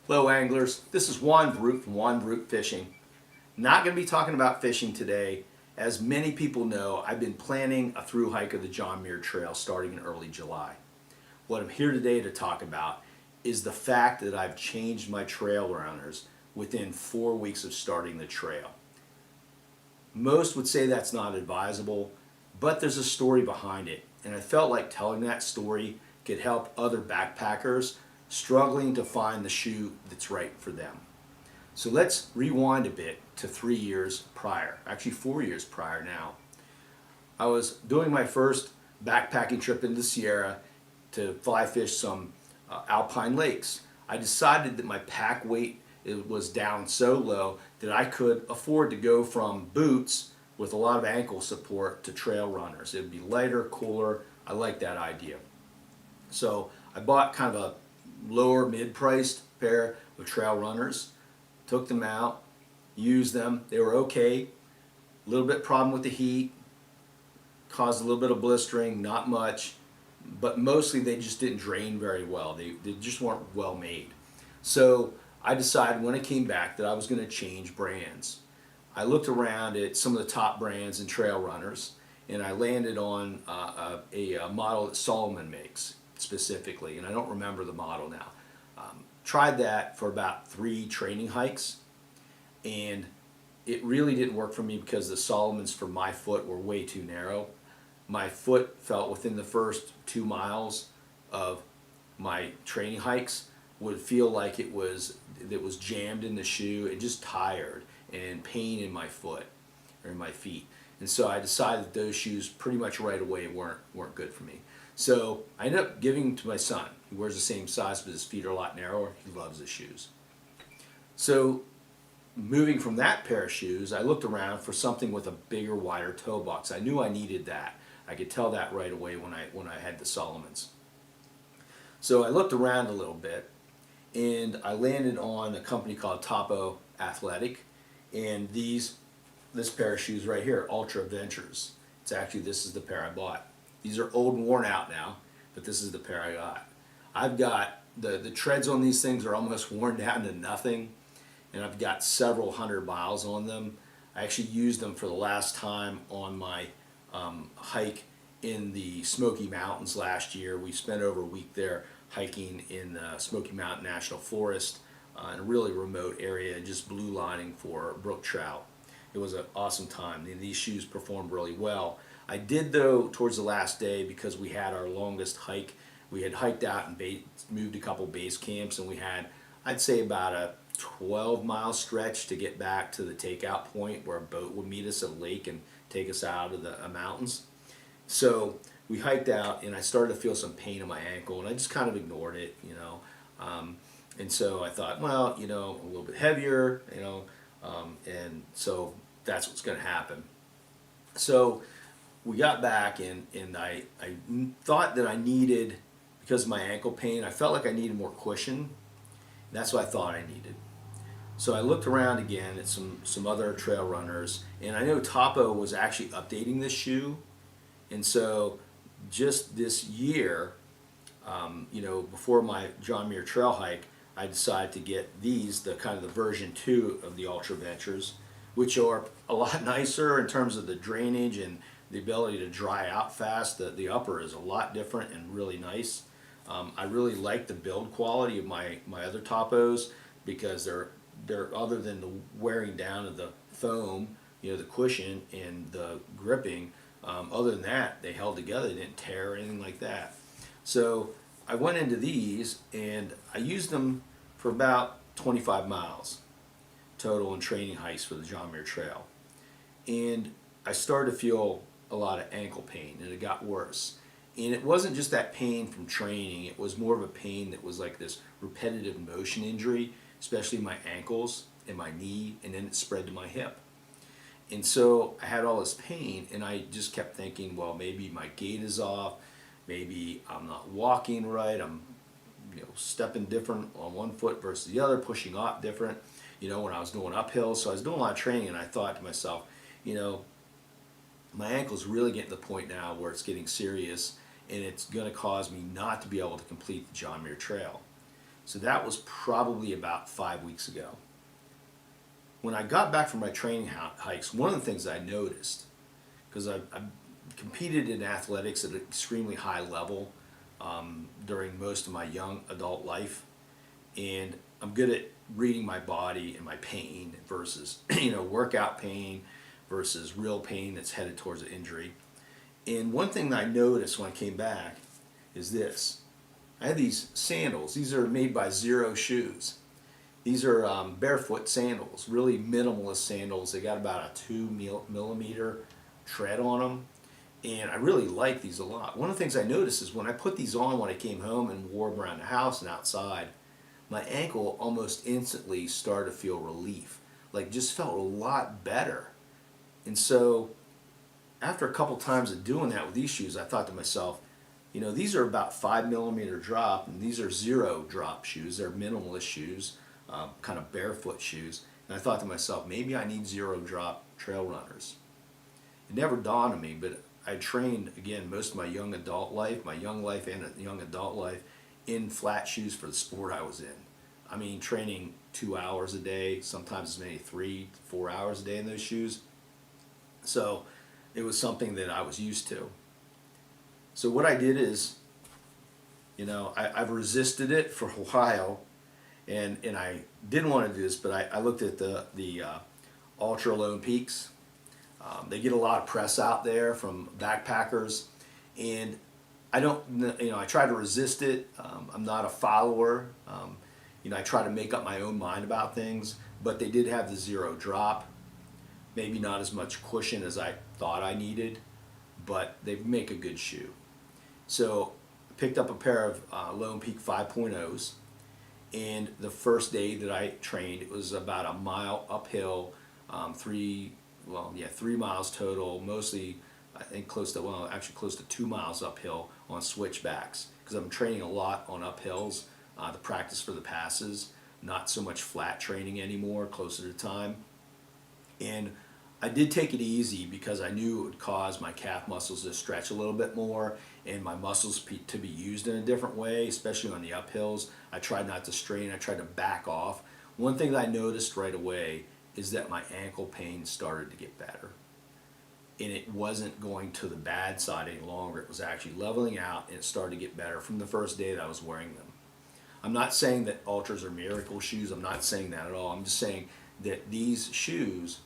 Hello anglers, this is Juan from Juan Fishing. Not going to be talking about fishing today. As many people know, I've been planning a through hike of the John Muir Trail starting in early July. What I'm here today to talk about is the fact that I've changed my trail runners within 4 weeks of starting the trail. Most would say that's not advisable, but there's a story behind it, and I felt like telling that story could help other backpackers struggling to find the shoe that's right for them. So let's rewind a bit to 3 years prior, actually 4 years prior now. I was doing my first backpacking trip into the Sierra to fly fish some alpine lakes. I decided that my pack weight was down so low that I could afford to go from boots with a lot of ankle support to trail runners. It would be lighter, cooler. I like that idea. So I bought kind of a lower mid-priced pair of trail runners, took them out, used them. They were okay. A little bit problem with the heat, caused a little bit of blistering, not much, but mostly they just didn't drain very well. They just weren't well made. So I decided when I came back that I was going to change brands. I looked around at some of the top brands in trail runners, and I landed on a model that Salomon makes specifically, and I don't remember the model now. Tried that for about 3 training hikes, and it really didn't work for me because the Salomons for my foot were way too narrow. My foot felt within the first 2 miles of my training hikes would feel like it was jammed in the shoe and just tired and pain in my foot or in my feet. And so I decided that those shoes pretty much right away weren't good for me. So I ended up giving them to my son. He wears the same size, but his feet are a lot narrower. He loves his shoes. So moving from that pair of shoes, I looked around for something with a bigger, wider toe box. I knew I needed that. I could tell that right away when I had the Salomons. So I looked around a little bit, and I landed on a company called Topo Athletic, and this pair of shoes right here, Ultra Ventures. This is the pair I bought. These are old and worn out now, but this is the pair I got. I've got the treads on these things are almost worn down to nothing, and I've got several hundred miles on them. I actually used them for the last time on my hike in the Smoky Mountains last year. We spent over a week there hiking in the Smoky Mountain National Forest in a really remote area, just blue lining for brook trout. It was an awesome time. These shoes performed really well. I did, though, towards the last day, because we had our longest hike. We had hiked out and moved a couple base camps, and we had, I'd say, about a 12-mile stretch to get back to the takeout point where a boat would meet us at a lake and take us out of the mountains. So we hiked out, and I started to feel some pain in my ankle, and I just kind of ignored it, and so I thought, well, a little bit heavier, and so that's what's going to happen. So we got back, and I thought that I needed, because of my ankle pain, I felt like I needed more cushion. That's what I thought I needed. So I looked around again at some other trail runners, and I know Topo was actually updating this shoe. And so just this year, before my John Muir Trail hike, I decided to get these, the kind of the version 2 of the Ultra Ventures, which are a lot nicer in terms of the drainage and the ability to dry out fast. The upper is a lot different and really nice. I really like the build quality of my other Topos, because they're other than the wearing down of the foam, the cushion and the gripping. Other than that, they held together. They didn't tear or anything like that. So I went into these, and I used them for about 25 miles total in training hikes for the John Muir Trail. And I started to feel a lot of ankle pain, and it got worse. And it wasn't just that pain from training. It was more of a pain that was like this repetitive motion injury, especially my ankles and my knee, and then it spread to my hip. And so I had all this pain, and I just kept thinking, well, maybe my gait is off, maybe I'm not walking right, I'm stepping different on one foot versus the other, pushing off different, when I was going uphill. So I was doing a lot of training, and I thought to myself, my ankle's really getting to the point now where it's getting serious, and it's going to cause me not to be able to complete the John Muir Trail. So that was probably about 5 weeks ago. When I got back from my training hikes, one of the things I noticed, because I competed in athletics at an extremely high level during most of my young adult life, and I'm good at reading my body and my pain versus workout pain versus real pain that's headed towards an injury. And one thing that I noticed when I came back is this. I had these sandals. These are made by Zero Shoes. These are Barefoot Sandals, really minimalist sandals. They got about a 2 millimeter tread on them. And I really like these a lot. One of the things I noticed is when I put these on when I came home and wore them around the house and outside, my ankle almost instantly started to feel relief. Like just felt a lot better. And so after a couple times of doing that with these shoes, I thought to myself, these are about 5 millimeter drop, and these are zero drop shoes. They're minimalist shoes, kind of barefoot shoes. And I thought to myself, maybe I need zero drop trail runners. It never dawned on me, but I trained, again, most of my young life and young adult life, in flat shoes for the sport I was in. I mean, training 2 hours a day, sometimes as many 3 to 4 hours a day in those shoes. So it was something that I was used to. So what I did is, I've resisted it for a while, and I didn't want to do this, but I looked at the Ultra Lone Peaks. They get a lot of press out there from backpackers, and I try to resist it. I'm not a follower. I try to make up my own mind about things, but they did have the zero drop. Maybe not as much cushion as I thought I needed, but they make a good shoe. So I picked up a pair of Lone Peak 5.0s, and the first day that I trained, it was about a mile uphill, 3 miles total, mostly I think close to 2 miles uphill on switchbacks, because I'm training a lot on uphills to practice for the passes, not so much flat training anymore, closer to time. And I did take it easy because I knew it would cause my calf muscles to stretch a little bit more and my muscles to be used in a different way, especially on the uphills. I tried not to strain, I tried to back off. One thing that I noticed right away is that my ankle pain started to get better. And it wasn't going to the bad side any longer. It was actually leveling out, and it started to get better from the first day that I was wearing them. I'm not saying that Ultras are miracle shoes. I'm not saying that at all. I'm just saying that these shoes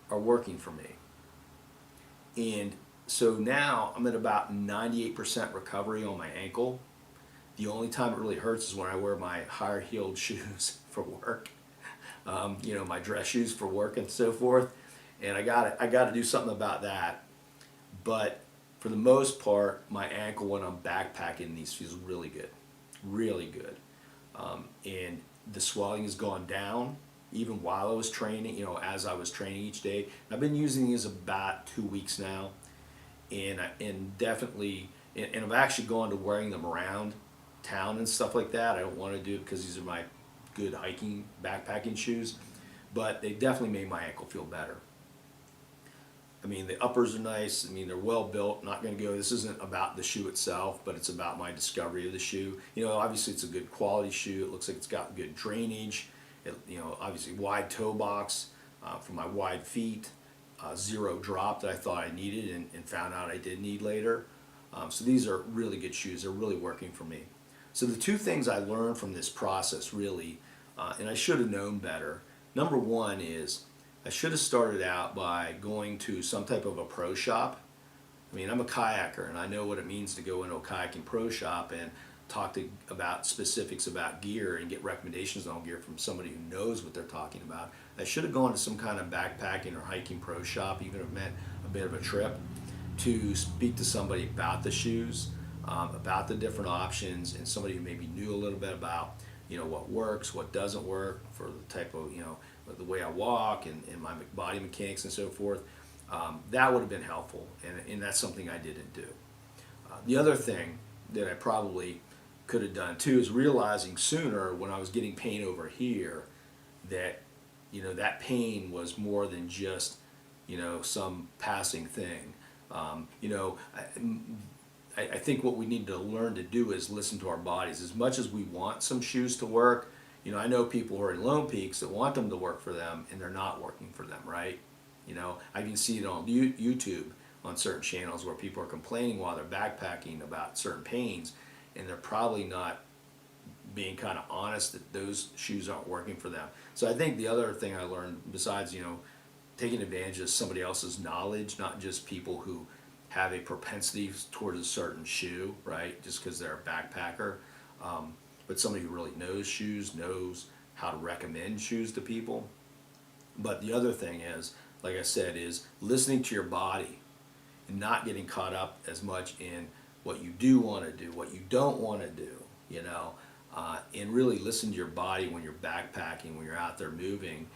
are working for me. And so now I'm at about 98% recovery on my ankle. The only time it really hurts is when I wear my higher heeled shoes for work. My dress shoes for work and so forth. And I got to do something about that. But for the most part, my ankle when I'm backpacking these feels really good. Really good. And the swelling has gone down even while I was training, as I was training each day. I've been using these about 2 weeks now, and I've actually gone to wearing them around town and stuff like that. I don't want to do it because these are my good hiking, backpacking shoes, but they definitely made my ankle feel better. I mean, the uppers are nice. I mean, they're well built. Not going to go. This isn't about the shoe itself, but it's about my discovery of the shoe. Obviously it's a good quality shoe. It looks like it's got good drainage. Obviously wide toe box for my wide feet, zero drop that I thought I needed and found out I did need later. So these are really good shoes. They're really working for me. So the two things I learned from this process really, and I should have known better. Number one is I should have started out by going to some type of a pro shop. I mean, I'm a kayaker and I know what it means to go into a kayaking pro shop and talk about specifics about gear and get recommendations on gear from somebody who knows what they're talking about. I should have gone to some kind of backpacking or hiking pro shop, even if it meant a bit of a trip, to speak to somebody about the shoes, about the different options, and somebody who maybe knew a little bit about what works, what doesn't work for the type of the way I walk and my body mechanics and so forth. That would have been helpful, and that's something I didn't do. The other thing that I probably could have done too is realizing sooner when I was getting pain over here that that pain was more than just some passing thing. I think what we need to learn to do is listen to our bodies. As much as we want some shoes to work, I know people who are in Lone Peaks that want them to work for them, and they're not working for them, right? I can see it on YouTube on certain channels where people are complaining while they're backpacking about certain pains, and they're probably not being kind of honest that those shoes aren't working for them. So I think the other thing I learned, besides taking advantage of somebody else's knowledge, not just people who have a propensity towards a certain shoe, right? Just because they're a backpacker, but somebody who really knows shoes, knows how to recommend shoes to people. But the other thing is, like I said, is listening to your body and not getting caught up as much in what you do want to do, what you don't want to do, and really listen to your body when you're backpacking, when you're out there moving,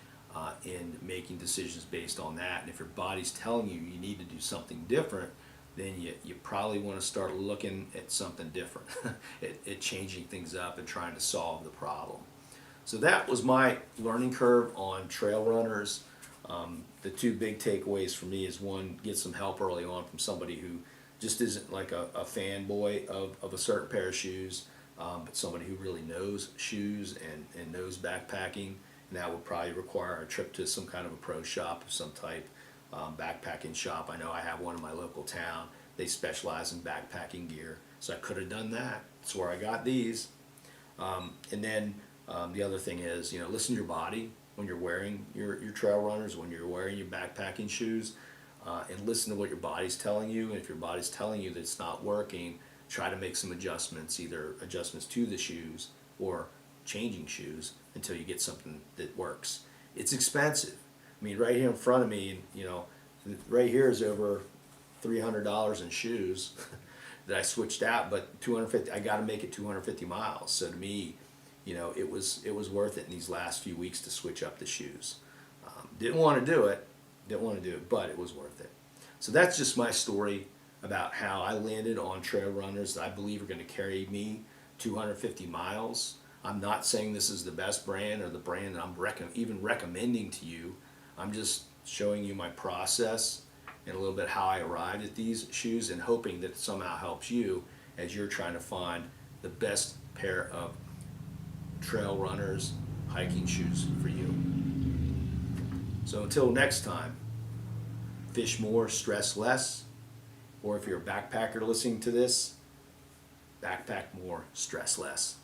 and making decisions based on that. And if your body's telling you you need to do something different, then you probably want to start looking at something different, at changing things up and trying to solve the problem. So that was my learning curve on trail runners. The two big takeaways for me is, one, get some help early on from somebody who just isn't like a fanboy of a certain pair of shoes, but somebody who really knows shoes and knows backpacking. And that would probably require a trip to some kind of a pro shop of some type, backpacking shop. I know I have one in my local town. They specialize in backpacking gear, so I could have done that. That's where I got these. And then the other thing is, listen to your body when you're wearing your trail runners, when you're wearing your backpacking shoes, and listen to what your body's telling you. And if your body's telling you that it's not working, try to make some adjustments, either adjustments to the shoes or changing shoes until you get something that works. It's expensive. I mean, right here in front of me, right here is over $300 in shoes that I switched out, but 250. I got to make it 250 miles. So to me, it was worth it in these last few weeks to switch up the shoes. Didn't want to do it, but it was worth it. So that's just my story about how I landed on trail runners that I believe are going to carry me 250 miles. I'm not saying this is the best brand or the brand that I'm even recommending to you. I'm just showing you my process and a little bit how I arrived at these shoes, and hoping that it somehow helps you as you're trying to find the best pair of trail runners, hiking shoes for you. So until next time, fish more, stress less, or if you're a backpacker listening to this, backpack more, stress less.